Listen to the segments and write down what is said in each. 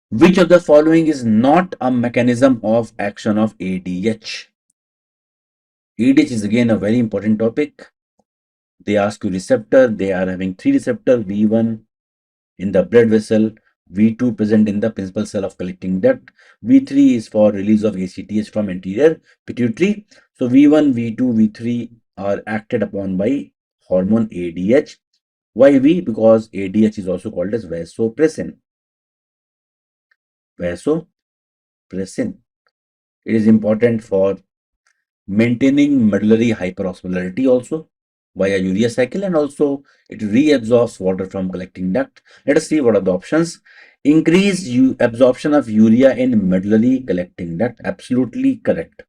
Which of the following is not a mechanism of action of ADH? ADH is again a very important topic. They ask you receptor. They are having three receptor: V1 in the blood vessel, V2 present in the principal cell of collecting duct, V3 is for release of ACTH from anterior pituitary. So V1, V2, V3 are acted upon by hormone ADH. Why V? Because ADH is also called as vasopressin. Vasopressin. It is important for maintaining medullary hyperosmolarity also via urea cycle, and also it reabsorbs water from collecting duct. Let us see what are the options. Increase absorption of urea in medullary collecting duct. Absolutely correct.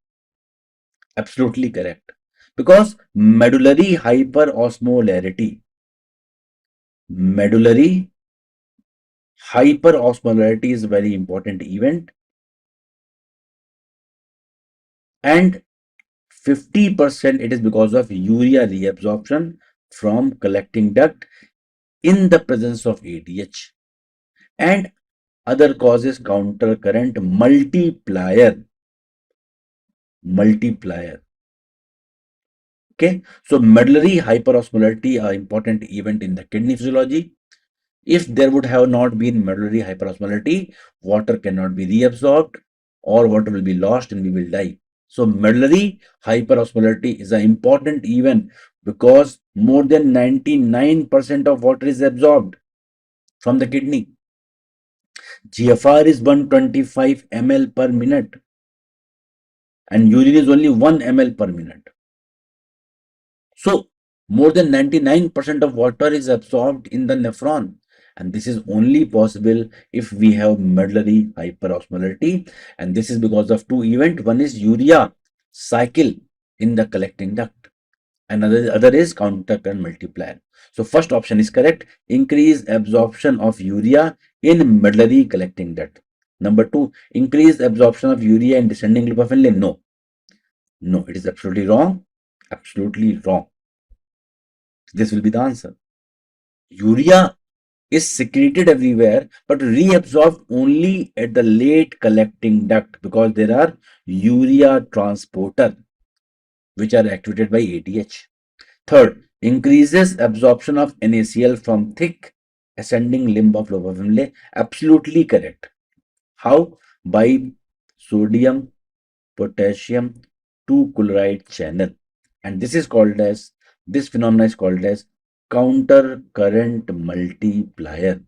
Absolutely correct. Because medullary hyperosmolarity is a very important event, and 50% it is because of urea reabsorption from collecting duct in the presence of ADH. And other causes counter current multiplier. Okay, so medullary hyperosmolarity are important event in the kidney physiology. If there would have not been medullary hyperosmolarity, water cannot be reabsorbed or water will be lost and we will die. So medullary hyperosmolarity is an important event because more than 99% of water is absorbed from the kidney. GFR is 125 ml per minute and urine is only 1 ml per minute. So more than 99% of water is absorbed in the nephron, and this is only possible if we have medullary hyperosmolarity, and this is because of two events. One is urea cycle in the collecting duct, and other is counter current multiplier. So first option is correct. Increase absorption of urea in medullary collecting duct. Number two, increase absorption of urea in descending loop of Henle. No, it is absolutely wrong. Absolutely wrong. This will be the answer. Urea is secreted everywhere but reabsorbed only at the late collecting duct because there are urea transporter which are activated by ADH. Third, increases absorption of NaCl from thick ascending limb of lobe of Henle. Absolutely correct. How? By sodium potassium 2 chloride channel, and this phenomenon is called as counter current multiplier.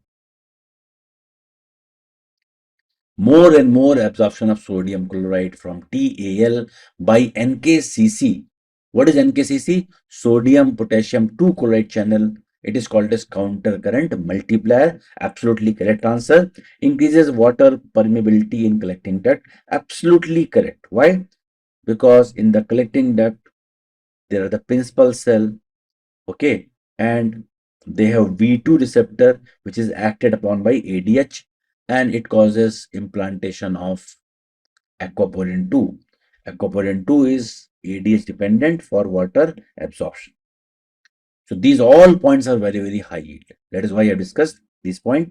More and more absorption of sodium chloride from TAL by NKCC. What is NKCC? Sodium potassium 2 chloride channel. It is called as counter current multiplier. Absolutely correct answer. Increases water permeability in collecting duct. Absolutely correct. Why? Because in the collecting duct there are the principal cell, okay, and they have V2 receptor which is acted upon by ADH, and it causes implantation of aquaporin 2. Aquaporin 2 is ADH dependent for water absorption. So these all points are very high yield. That is why I discussed this point.